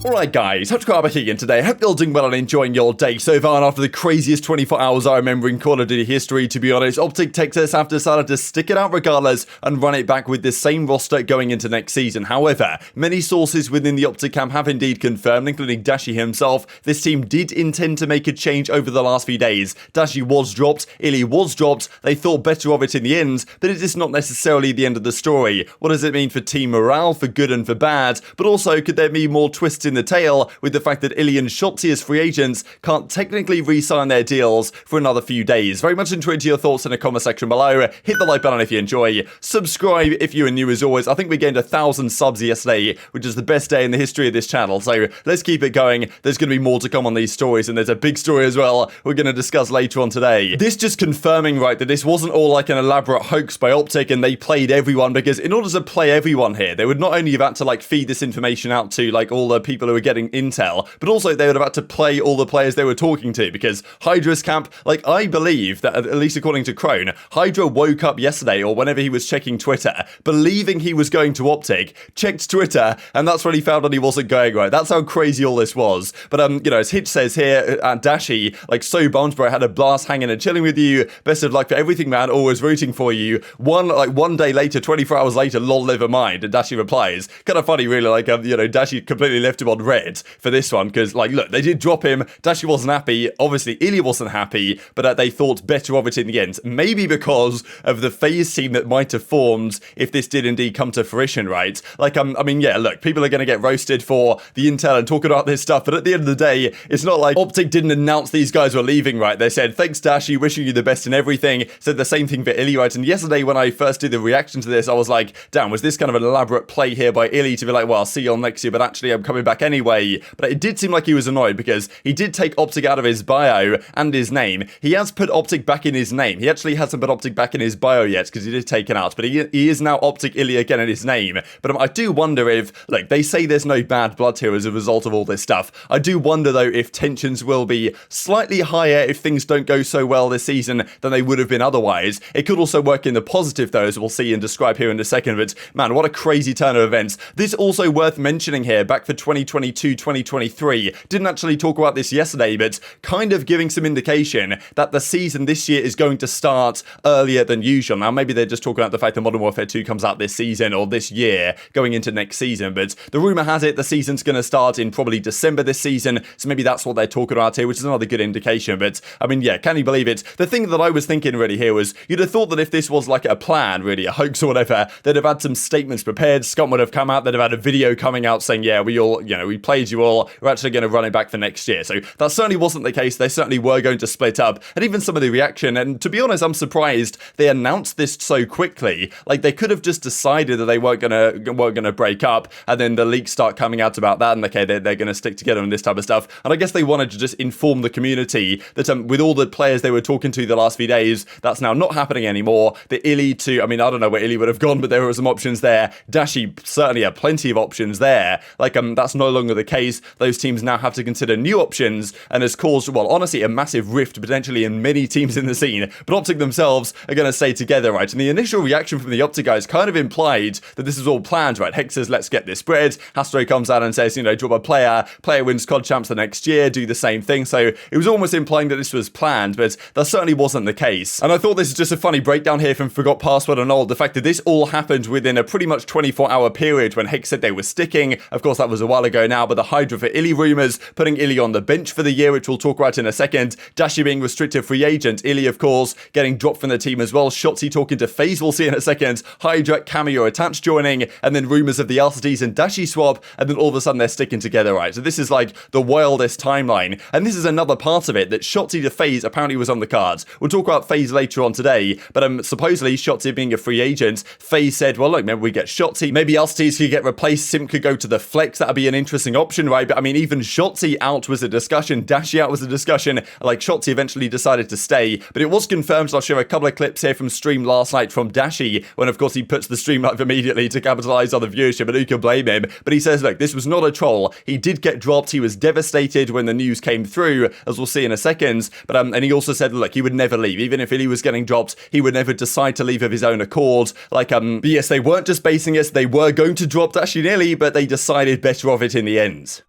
Alright guys, TacticalRab here again today. Hope you're all doing well and enjoying your day so far. And after the craziest 24 hours I remember in Call of Duty history, to be honest, OpTic Texas have decided to stick it out regardless and run it back with the same roster going into next season. However, many sources within the OpTic camp have indeed confirmed, including Dashy himself, this team did intend to make a change over the last few days. Dashy was dropped, aBeZy was dropped, they thought better of it in the end, but it is not necessarily the end of the story. What does it mean for team morale, for good and for bad? But also, could there be more twists in the tail with the fact that aBeZy and Shotzzy as free agents can't technically re-sign their deals for another few days? Very much intrigued to your thoughts in the comment section below. Hit the like button if you enjoy. Subscribe if you are new as always. I think we gained 1,000 subs yesterday, which is the best day in the history of this channel. So let's keep it going. There's going to be more to come on these stories, and there's a big story as well we're going to discuss later on today. This just confirming, right, that this wasn't all like an elaborate hoax by OpTic and they played everyone, because in order to play everyone here, they would not only have had to like feed this information out to like all the people who were getting intel, but also they would have had to play all the players they were talking to, because Hydra's camp, like, I believe that, at least according to Crone, Hydra woke up yesterday or whenever he was checking Twitter, believing he was going to OpTic, checked Twitter, and that's when he found out he wasn't going right. That's how crazy all this was. But you know, as Hitch says here, Dashy, like, so bummed, bro, I had a blast hanging and chilling with you, best of luck for everything, man, always rooting for you. One day later, 24 hours later, lol, never mind, and Dashy replies, kind of funny really, like, you know, Dashy completely left him on red for this one, because, like, look, they did drop him, Dashy wasn't happy, obviously aBeZy wasn't happy, but they thought better of it in the end, maybe because of the FaZe team that might have formed if this did indeed come to fruition, right? Like, I mean, yeah, look, people are going to get roasted for the intel and talking about this stuff, but at the end of the day, it's not like OpTic didn't announce these guys were leaving, right? They said, thanks Dashy, wishing you the best in everything, said the same thing for aBeZy, right? And yesterday when I first did the reaction to this, I was like, damn, was this kind of an elaborate play here by aBeZy to be like, well, I'll see you all next year, but actually I'm coming back anyway? But it did seem like he was annoyed, because he did take OpTic out of his bio and his name. He has put OpTic back in his name. He actually hasn't put OpTic back in his bio yet, because he did take it out, but he is now OpTic aBeZy again in his name. But I do wonder if, like, they say there's no bad blood here as a result of all this stuff. I do wonder, though, if tensions will be slightly higher if things don't go so well this season than they would have been otherwise. It could also work in the positive, though, as we'll see and describe here in a second. But, man, what a crazy turn of events. This also worth mentioning here, back for 2022-2023. Didn't actually talk about this yesterday, but kind of giving some indication that the season this year is going to start earlier than usual. Now, maybe they're just talking about the fact that Modern Warfare 2 comes out this season or this year going into next season, but the rumor has it the season's going to start in probably December this season, so maybe that's what they're talking about here, which is another good indication. But, I mean, yeah, can you believe it? The thing that I was thinking really here was, you'd have thought that if this was like a plan, really, a hoax or whatever, they'd have had some statements prepared, Scott would have come out, they'd have had a video coming out saying, yeah, we all, you know, we played you all, we're actually going to run it back for next year. So that certainly wasn't the case. They certainly were going to split up, and even some of the reaction, and to be honest, I'm surprised they announced this so quickly. Like, they could have just decided that they weren't gonna break up, and then the leaks start coming out about that, and okay, they're gonna stick together and this type of stuff. And I guess they wanted to just inform the community that with all the players they were talking to the last few days, that's now not happening anymore. The aBeZy too, I mean, I don't know where aBeZy would have gone, but there were some options there. Dashy certainly had plenty of options there. Like, that's no longer the case. Those teams now have to consider new options, and has caused, well, honestly, a massive rift potentially in many teams in the scene. But OpTic themselves are going to stay together, right? And the initial reaction from the OpTic guys kind of implied that this was all planned, right? Hex says, let's get this bread. Astro comes out and says, you know, drop a player wins COD champs the next year, do the same thing. So it was almost implying that this was planned, but that certainly wasn't the case. And I thought this is just a funny breakdown here from Forgot Password and all. The fact that this all happened within a pretty much 24-hour period when Hex said they were sticking. Of course, that was a while ago now, but the Hydra for aBeZy rumors, putting aBeZy on the bench for the year, which we'll talk about in a second. Dashy being restricted free agent. aBeZy, of course, getting dropped from the team as well. Shotzzy talking to FaZe, we'll see in a second. Hydra, Cammy or Attached joining, and then rumors of the Arcitys and Dashy swap, and then all of a sudden they're sticking together, right? So this is like the wildest timeline, and this is another part of it, that Shotzzy to FaZe apparently was on the cards. We'll talk about FaZe later on today, but supposedly Shotzzy being a free agent, FaZe said, well, look, maybe we get Shotzzy, maybe Arcitys could get replaced, Simp could go to the flex, that'd be an interesting option, right? But I mean, even Shotzzy out was a discussion, Dashy out was a discussion, like Shotzzy eventually decided to stay, but it was confirmed. So I'll share a couple of clips here from stream last night from Dashy, when of course he puts the stream live immediately to capitalize on the viewership, and who can blame him? But he says, look, this was not a troll, he did get dropped, he was devastated when the news came through, as we'll see in a second, but and he also said, look, he would never leave, even if aBeZy was getting dropped, he would never decide to leave of his own accord. Like, but yes, they weren't just basing it, they were going to drop Dashy nearly, but they decided better of it in the end.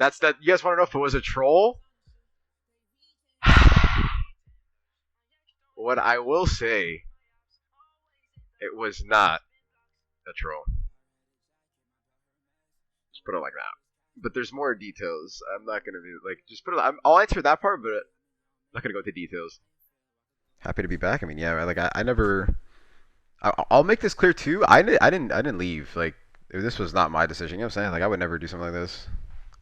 That's that. You guys want to know if it was a troll? What I will say, it was not a troll. Just put it like that. But there's more details. I'm not gonna be like just put it. I'll answer that part, but I'm not gonna go into details. Happy to be back. I mean, yeah, like I never. I'll make this clear too. I didn't leave. Like this was not my decision. You know what I'm saying? Like I would never do something like this.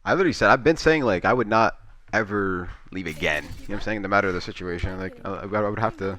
I literally said I've been saying like I would not ever leave again. You know what I'm saying? No matter the situation, like I would have to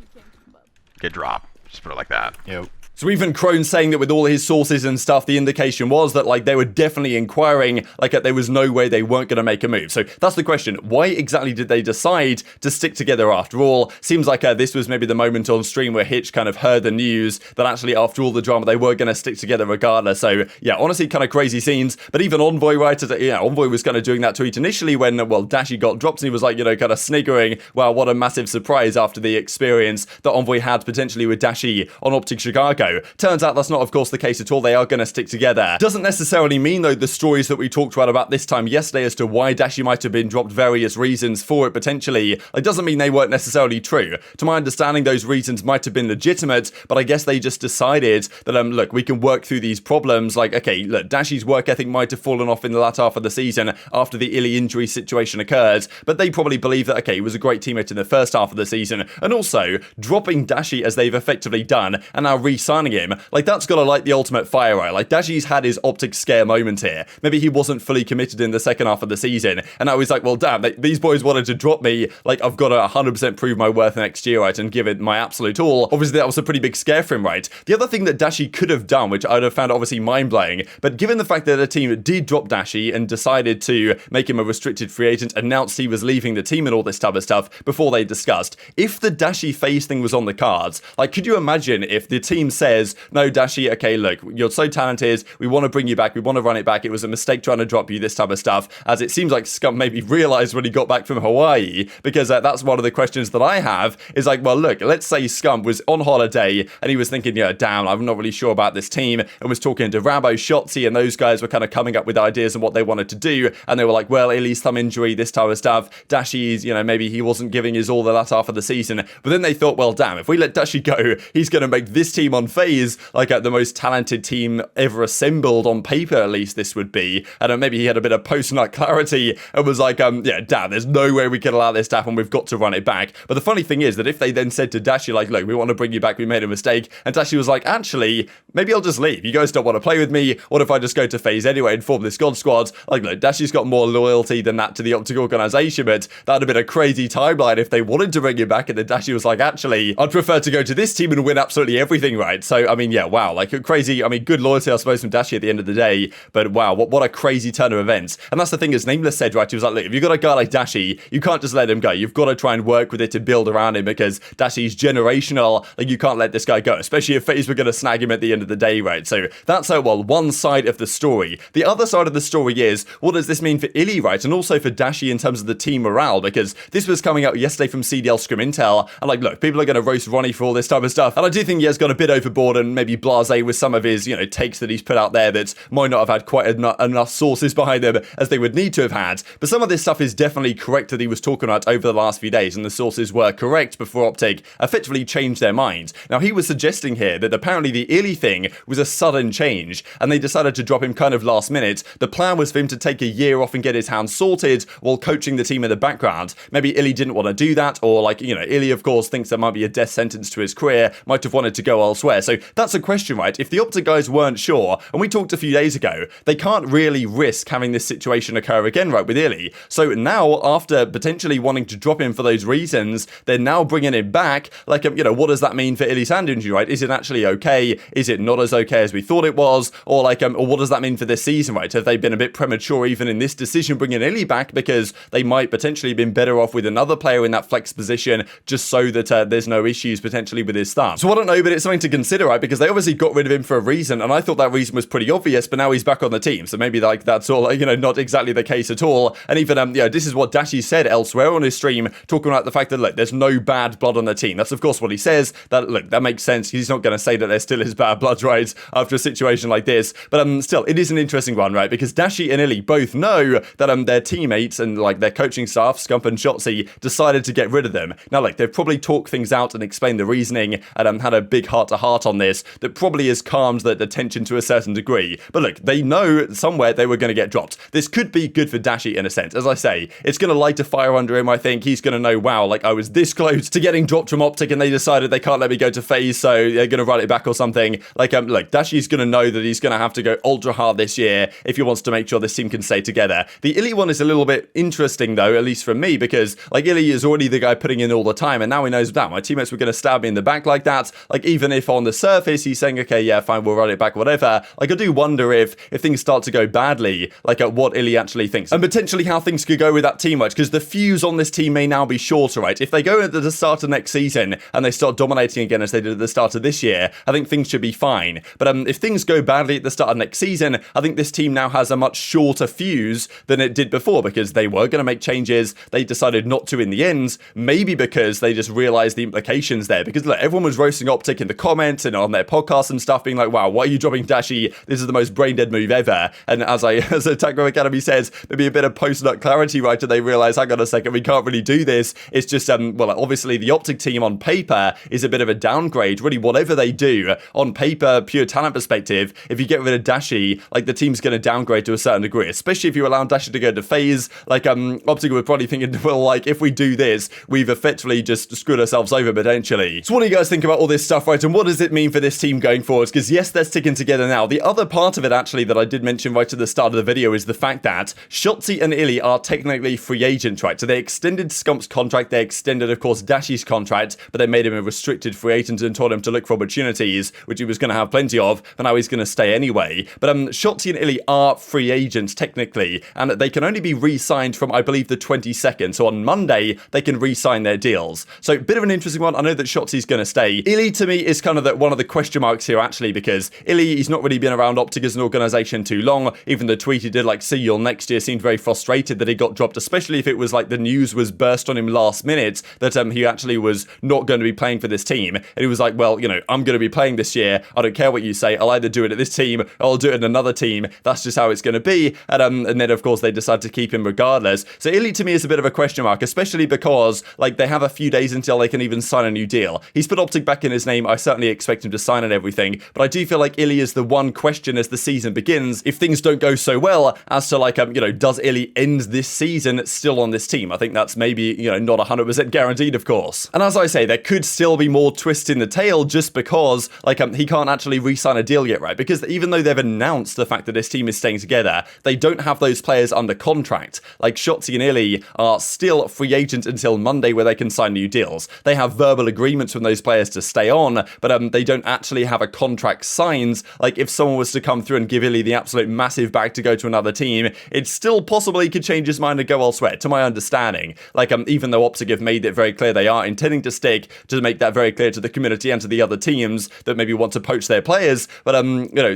get dropped. Just put it like that. Yep. So even Crone saying that with all his sources and stuff, the indication was that like they were definitely inquiring, like there was no way they weren't going to make a move. So that's the question. Why exactly did they decide to stick together after all? Seems like this was maybe the moment on stream where Hitch kind of heard the news that actually after all the drama, they were going to stick together regardless. So yeah, honestly, kind of crazy scenes. But even Envoy, right, Envoy was kind of doing that tweet initially when, well, Dashy got dropped and he was like, you know, kind of sniggering, wow, what a massive surprise after the experience that Envoy had potentially with Dashy on OpTic Chicago. Turns out that's not, of course, the case at all. They are going to stick together. Doesn't necessarily mean, though, the stories that we talked about this time yesterday as to why Dashy might have been dropped, various reasons for it potentially, it doesn't mean they weren't necessarily true. To my understanding, those reasons might have been legitimate, but I guess they just decided that, look, we can work through these problems. Like, okay, look, Dashy's work ethic might have fallen off in the latter half of the season after the iLy injury situation occurred, but they probably believe that, okay, he was a great teammate in the first half of the season, and also dropping Dashy as they've effectively done and now re-signing him, like that's gotta light the ultimate fire, right? Like Dashy's had his OpTic scare moment here. Maybe he wasn't fully committed in the second half of the season, and now he's like, well, damn, these boys wanted to drop me. Like I've got to 100% prove my worth next year, right, and give it my absolute all. Obviously, that was a pretty big scare for him, right? The other thing that Dashy could have done, which I'd have found obviously mind-blowing, but given the fact that the team did drop Dashy and decided to make him a restricted free agent, announced he was leaving the team and all this type of stuff before they discussed, if the Dashy FaZe thing was on the cards, like could you imagine if the team says, no, Dashy, okay, look, you're so talented, we want to bring you back, we want to run it back, it was a mistake trying to drop you, this type of stuff, as it seems like Scump maybe realized when he got back from Hawaii, because that's one of the questions that I have, is like, well, look, let's say Scump was on holiday, and he was thinking, yeah, damn, I'm not really sure about this team, and was talking to Rabo, Shotzi, and those guys were kind of coming up with ideas on what they wanted to do, and they were like, well, iLy's thumb injury, this type of stuff, Dashy's, you know, maybe he wasn't giving his all the last half of the season, but then they thought, well, damn, if we let Dashy go, he's going to make this team on FaZe, like the most talented team ever assembled on paper, at least this would be, and maybe he had a bit of post-nut clarity, and was like, yeah, damn, there's no way we can allow this to happen, we've got to run it back. But the funny thing is that if they then said to Dashy, like, look, we want to bring you back, we made a mistake, and Dashy was like, actually, maybe I'll just leave, you guys don't want to play with me, what if I just go to FaZe anyway and form this God Squad? Like, look, Dashy's got more loyalty than that to the OpTic organization, but that would have been a crazy timeline if they wanted to bring him back, and then Dashy was like, actually, I'd prefer to go to this team and win absolutely everything, right? So, I mean, yeah, wow, like, crazy, I mean, good loyalty, I suppose, from Dashy at the end of the day, but wow, what a crazy turn of events. And that's the thing, as Nameless said, right, he was like, look, if you've got a guy like Dashy, you can't just let him go, you've got to try and work with it to build around him, because Dashy's generational, like, you can't let this guy go, especially if FaZe were going to snag him at the end of the day, right? So that's one side of the story. The other side of the story is, what does this mean for iLy, right, and also for Dashy in terms of the team morale, because this was coming out yesterday from CDL Scrim Intel, and like, look, people are going to roast Ronnie for all this type of stuff, and I do think he has got a bit overboard and maybe blasé with some of his, you know, takes that he's put out there that might not have had quite enough sources behind them as they would need to have had, but some of this stuff is definitely correct that he was talking about over the last few days, and the sources were correct before OpTic effectively changed their mind. Now, he was suggesting here that apparently the iLy thing was a sudden change, and they decided to drop him kind of last minute. The plan was for him to take a year off and get his hands sorted while coaching the team in the background. Maybe iLy didn't want to do that, or like, you know, iLy, of course, thinks there might be a death sentence to his career, might have wanted to go elsewhere. So that's a question, right? If the OpTic guys weren't sure, and we talked a few days ago, they can't really risk having this situation occur again, right, with iLy. So now, after potentially wanting to drop him for those reasons, they're now bringing him back. Like, you know, what does that mean for iLy's hand injury, right? Is it actually okay? Is it not as okay as we thought it was? Or like, or what does that mean for this season, right? Have they been a bit premature even in this decision bringing iLy back, because they might potentially have been better off with another player in that flex position, just so that there's no issues potentially with his thumb? So I don't know, but it's something to consider. consider, right? Because they obviously got rid of him for a reason, and I thought that reason was pretty obvious, but now he's back on the team. So maybe like that's all, not exactly the case at all. And even, this is what Dashy said elsewhere on his stream, talking about the fact that, look, there's no bad blood on the team. That's, of course, what he says. That makes sense. He's not going to say that there still is bad blood, right, after a situation like this. But still, it is an interesting one, right? Because Dashy and iLLeY both know that their teammates and, like, their coaching staff, Scump and Shotzzy, decided to get rid of them. Now, like, they've probably talked things out and explained the reasoning and had a big heart-to-heart on this that probably has calmed the tension to a certain degree. But look, they know somewhere they were going to get dropped. This could be good for Dashy in a sense. As I say, it's going to light a fire under him, I think. He's going to know, wow, like, I was this close to getting dropped from OpTic and they decided they can't let me go to FaZe, so they're going to run it back or something. Like, Dashy's going to know that he's going to have to go ultra hard this year if he wants to make sure this team can stay together. The iLLeY one is a little bit interesting, though, at least for me, because, like, iLLeY is already the guy putting in all the time, and now he knows that my teammates were going to stab me in the back like that. Like, even if on the surface he's saying, okay, yeah, fine, we'll run it back, whatever. Like, I do wonder if things start to go badly, like, at what iLLeY actually thinks, and potentially how things could go with that team, right? Because the fuse on this team may now be shorter, right? If they go at the start of next season and they start dominating again as they did at the start of this year, I think things should be fine. But if things go badly at the start of next season, I think this team now has a much shorter fuse than it did before, because they were going to make changes. They decided not to in the end, maybe because they just realized the implications there. Because look, everyone was roasting OpTic in the comments and on their podcasts and stuff, being like, wow, why are you dropping Dashy? This is the most brain dead move ever. And as Attack Academy says, maybe a bit of post-nut clarity, right? And they realize, hang on a second, we can't really do this. It's just, obviously the OpTic team on paper is a bit of a downgrade. Really, whatever they do on paper, pure talent perspective, if you get rid of Dashy, like, the team's going to downgrade to a certain degree, especially if you allow Dashy to go to FaZe. Like, OpTic were probably thinking, well, like, if we do this, we've effectively just screwed ourselves over potentially. So what do you guys think about all this stuff, right? And what does it mean for this team going forward? Because yes, they're sticking together now. The other part of it, actually, that I did mention right at the start of the video is the fact that Shotzzy and iLLeY are technically free agents, right? So they extended Scump's contract, they extended, of course, Dashy's contract, but they made him a restricted free agent and told him to look for opportunities, which he was going to have plenty of, but now he's going to stay anyway. But Shotzzy and iLLeY are free agents, technically, and they can only be re-signed from, I believe, the 22nd. So on Monday, they can re-sign their deals. So bit of an interesting one. I know that Shotzzy's going to stay. iLLeY, to me, is kind of one of the question marks here, actually, because iLLeY, he's not really been around OpTic as an organization too long. Even the tweet he did, like, see you all next year, seemed very frustrated that he got dropped, especially if it was like the news was burst on him last minute that he actually was not going to be playing for this team. And he was like, well, I'm going to be playing this year. I don't care what you say. I'll either do it at this team or I'll do it at another team. That's just how it's going to be. And then, of course, they decide to keep him regardless. So iLLeY, to me, is a bit of a question mark, especially because, like, they have a few days until they can even sign a new deal. He's put OpTic back in his name. I certainly expect him to sign and everything, but I do feel like iLLeY is the one question as the season begins. If things don't go so well as to, like, does iLLeY end this season still on this team? I think that's maybe, not 100% guaranteed, of course. And as I say, there could still be more twists in the tail just because, like, he can't actually re-sign a deal yet, right? Because even though they've announced the fact that this team is staying together, they don't have those players under contract. Like, Shotzzy and iLLeY are still free agents until Monday where they can sign new deals. They have verbal agreements from those players to stay on, but they don't actually have a contract signed. Like, if someone was to come through and give iLLeY the absolute massive bag to go to another team, it still possibly could change his mind and go elsewhere, to my understanding. Like, even though OpTic have made it very clear they are intending to stick, to make that very clear to the community and to the other teams that maybe want to poach their players, but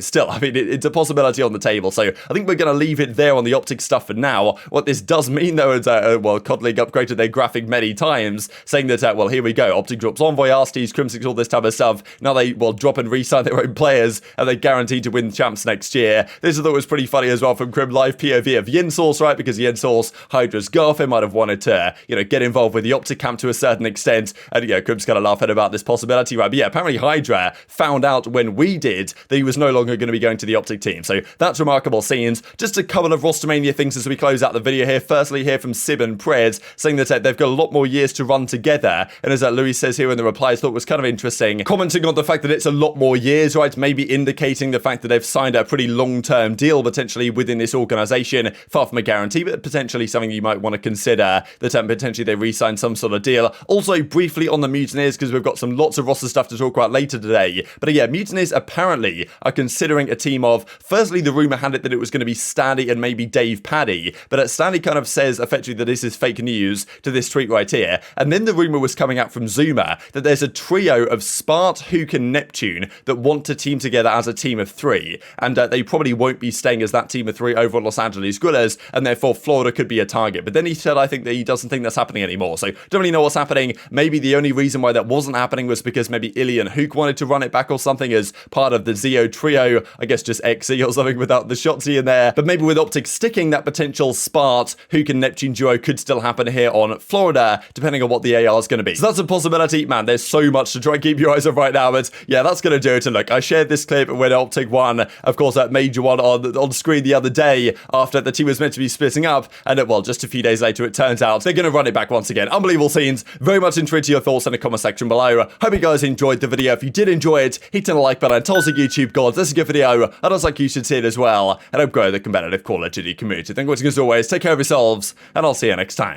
still, I mean, it's a possibility on the table. So I think we're going to leave it there on the OpTic stuff for now. What this does mean, though, is COD League upgraded their graphic many times, saying that, well, here we go, OpTic drops Envoy, Arcitys, Crimsix, all this type of stuff. Now they will drop and re-sign their own players, and they're guaranteed to win champs next year. This I thought was pretty funny as well from Crim Live POV of Yensource, right? Because Yensource, Hydra's girlfriend, might have wanted to, get involved with the OpTic camp to a certain extent, and Crim's kind of laughing about this possibility, right? But yeah, apparently Hydra found out when we did that he was no longer going to be going to the OpTic team. So that's remarkable scenes. Just a couple of Rostermania things as we close out the video here. Firstly, here from Sib and Pred, saying that they've got a lot more years to run together. And as Louis says here in the replies, thought was kind of interesting, commenting on the fact that it's a lot more years, right? Maybe indicating the fact that they've signed a pretty long-term deal potentially within this organization. Far from a guarantee, but potentially something you might want to consider, that potentially they re-sign some sort of deal. Also, briefly on the Mutineers, because we've got lots of roster stuff to talk about later today. But yeah, Mutineers apparently are considering a team of, firstly, the rumor had it that it was going to be Stanley and maybe Dave Paddy, but Stanley kind of says effectively that this is fake news to this tweet right here. And then the rumor was coming out from Zuma that there's a trio of Spart, Huke and Neptune that want to team together as a team of 3, and they probably won't be staying as that team of 3 over on Los Angeles Guerrillas, and therefore Florida could be a target. But then he said, I think that he doesn't think that's happening anymore, so don't really know what's happening. Maybe the only reason why that wasn't happening was because maybe Illy and Huke wanted to run it back or something as part of the Zeo trio, I guess just XE or something without the Shotzzy in there. But maybe with OpTic sticking, that potential Spart Huke and Neptune duo could still happen here on Florida, depending on what the AR is going to be. So that's a possibility. Man, there's so much to try and keep your eyes on right now, but yeah, that's going to do it. And look, I shared this clip when OpTic won, of course, that major one on screen the other day after the team was meant to be splitting up, and well, just a few days later, it turns out they're going to run it back once again. Unbelievable scenes. Very much intrigued to your thoughts in the comment section below. Hope you guys enjoyed the video. If you did enjoy it, hit the like button. Tell us the YouTube gods. This is a good video, and I was like you should see it as well, and help grow the competitive Call of Duty community. Thank you for watching as always. Take care of yourselves, and I'll see you next time.